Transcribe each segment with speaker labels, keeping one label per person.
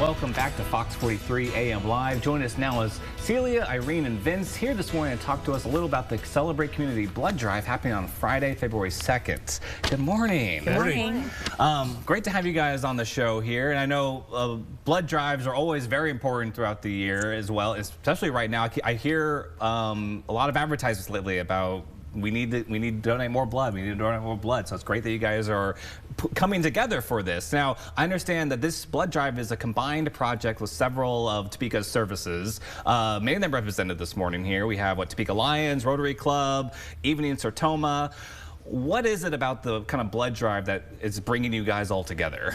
Speaker 1: Welcome back to Fox 43 AM Live. Join us now as Celia, Irene, and Vince here this morning to talk to us a little about the Celebrate Community Blood Drive happening on Friday, February 2nd. Good morning.
Speaker 2: Good morning.
Speaker 1: Great to have you guys on the show here. And I know blood drives are always very important throughout the year as well, especially right now. I hear a lot of advertisements lately about we need to donate more blood. We need to donate more blood. So it's great that you guys are coming together for this. Now, I understand that this blood drive is a combined project with several of Topeka's services. Many of them represented this morning here. We have Topeka Lions, Rotary Club, Evening Sertoma. What is it about the kind of blood drive that is bringing you guys all together?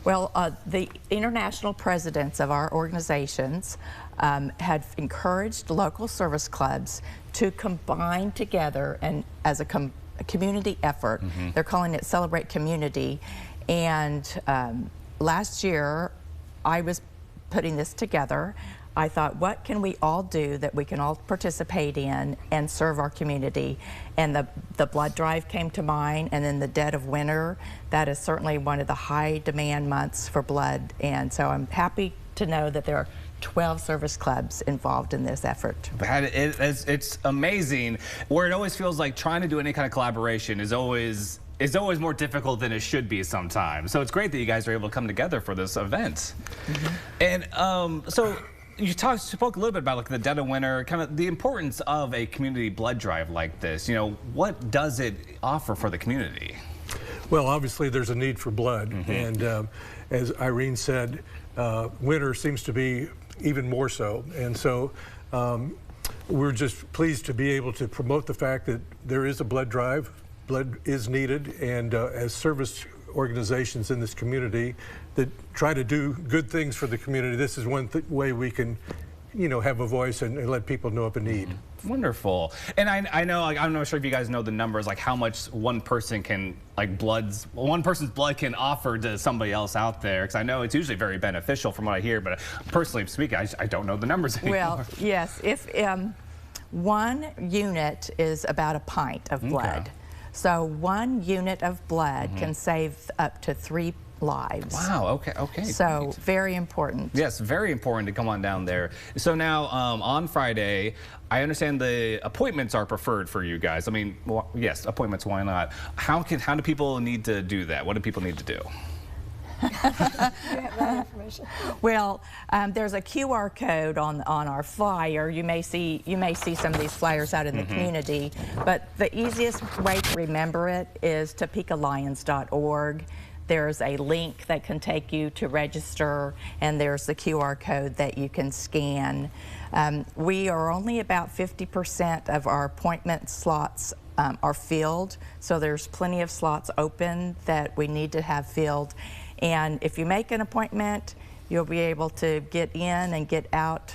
Speaker 2: Well, the international presidents of our organizations had encouraged local service clubs to combine together and as a community effort. They're calling it Celebrate Community. And last year, I was putting this together. I thought, what can we all do that we can all participate in and serve our community? And the blood drive came to mind, and then the dead of winter. That is certainly one of the high demand months for blood. And so I'm happy to know that there are 12 service clubs involved in this effort.
Speaker 1: It's amazing. Where it always feels like trying to do any kind of collaboration is always more difficult than it should be sometimes. So it's great that you guys are able to come together for this event. And so you spoke a little bit about like the dead of winter, kind of the importance of a community blood drive like this. You know, what does it offer for the community?
Speaker 3: Well, obviously there's a need for blood, and as Irene said, winter seems to be even more so. And so we're just pleased to be able to promote the fact that there is a blood drive. Blood is needed, and as service organizations in this community that try to do good things for the community, this is one way we can, you know, have a voice and let people know of a need.
Speaker 1: Wonderful. And I know, like, I'm not sure if you guys know the numbers, like how much one person can, like one person's blood can offer to somebody else out there, because I know it's usually very beneficial from what I hear, but personally speaking, I don't know the numbers anymore.
Speaker 2: Well, yes, if one unit is about a pint of blood. So 1 unit of blood can save up to 3 lives.
Speaker 1: Wow, okay.
Speaker 2: So
Speaker 1: great.
Speaker 2: Very important.
Speaker 1: Yes, very important to come on down there. So now on Friday, I understand the appointments are preferred for you guys. I mean, well, yes, appointments, why not? How do people need to do that? What do people need to do?
Speaker 4: You have that information.
Speaker 2: Well, there's a QR code on our flyer. You may see some of these flyers out in the community, but the easiest way to remember it is topekalions.org. There's a link that can take you to register, and there's the QR code that you can scan. We are only about 50% of our appointment slots are filled, so there's plenty of slots open that we need to have filled. And if you make an appointment, you'll be able to get in and get out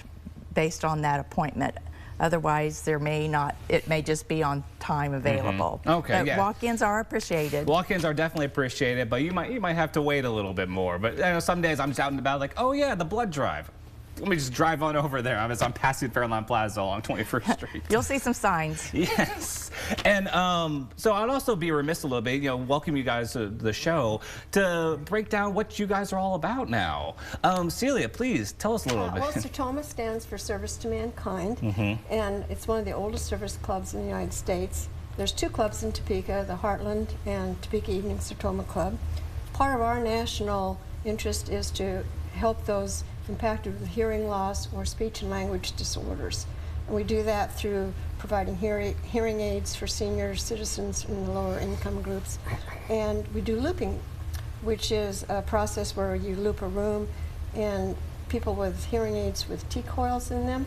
Speaker 2: based on that appointment. Otherwise, it may just be on time available.
Speaker 1: Okay,
Speaker 2: but walk-ins are appreciated.
Speaker 1: Walk-ins are definitely appreciated, but you might have to wait a little bit more. But you know, some days I'm just out and about like, oh yeah, the blood drive. Let me just drive on over there as I'm passing Fairlawn Plaza along 21st Street.
Speaker 2: You'll see some signs.
Speaker 1: Yes. And so I'd also be remiss a little bit, you know, welcome you guys to the show to break down what you guys are all about now. Celia, please tell us a little bit.
Speaker 4: Well, Sertoma stands for Service to Mankind, and it's one of the oldest service clubs in the United States. There's 2 clubs in Topeka, the Heartland and Topeka Evening Sertoma Club. Part of our national interest is to help those impacted with hearing loss or speech and language disorders. And we do that through providing hearing aids for senior citizens in the lower income groups. And we do looping, which is a process where you loop a room, and people with hearing aids with T-coils in them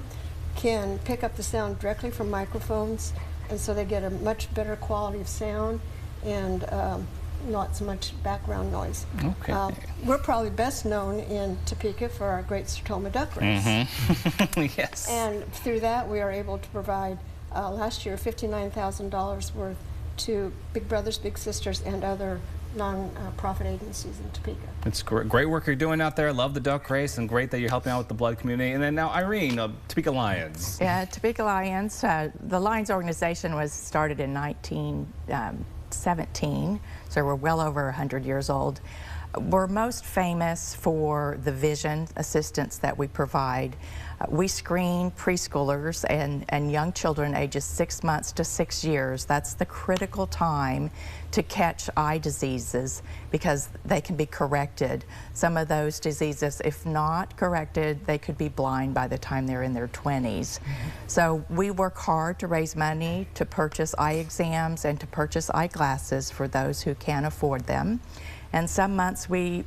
Speaker 4: can pick up the sound directly from microphones, and so they get a much better quality of sound and not so much background noise.
Speaker 1: Okay.
Speaker 4: We're probably best known in Topeka for our great Sertoma duck race.
Speaker 1: Yes.
Speaker 4: And through that, we are able to provide, last year, $59,000 worth to Big Brothers Big Sisters and other non-profit agencies in Topeka.
Speaker 1: It's great work you're doing out there. Love the duck race, and great that you're helping out with the blood community. And then now Irene, Topeka Lions.
Speaker 2: Yeah, Topeka Lions. The Lions organization was started in 1917, so we're well over 100 years old. We're most famous for the vision assistance that we provide. We screen preschoolers and young children ages 6 months to 6 years. That's the critical time to catch eye diseases because they can be corrected. Some of those diseases, if not corrected, they could be blind by the time they're in their 20s. So we work hard to raise money to purchase eye exams and to purchase eyeglasses for those who can't afford them. And some months we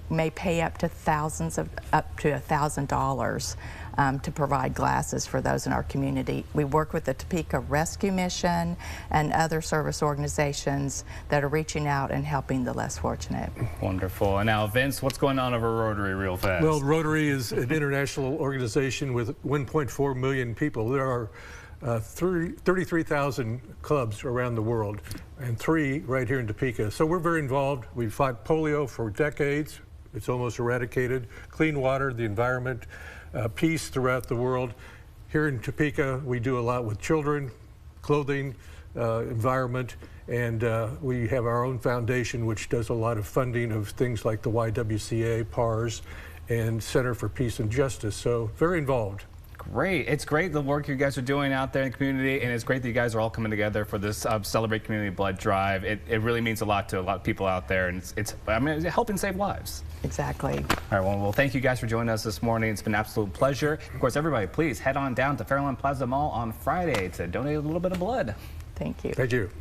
Speaker 2: may pay up to $1,000 to provide glasses for those in our community. We work with the Topeka Rescue Mission and other service organizations that are reaching out and helping the less fortunate.
Speaker 1: Wonderful. And now, Vince, what's going on over Rotary real fast?
Speaker 3: Well, Rotary is an international organization with 1.4 million people. There are 33,000 clubs around the world and 3 right here in Topeka. So we're very involved. We fought polio for decades. It's almost eradicated. Clean water, the environment, peace throughout the world. Here in Topeka, we do a lot with children, clothing, environment, and we have our own foundation which does a lot of funding of things like the YWCA, PARS, and Center for Peace and Justice. So very involved.
Speaker 1: Great. It's great the work you guys are doing out there in the community, and it's great that you guys are all coming together for this Celebrate Community Blood Drive. It really means a lot to a lot of people out there, and it's helping save lives.
Speaker 2: Exactly.
Speaker 1: All right, well, thank you guys for joining us this morning. It's been an absolute pleasure. Of course, everybody, please head on down to Fairlawn Plaza Mall on Friday to donate a little bit of blood.
Speaker 2: Thank you.
Speaker 3: Thank you.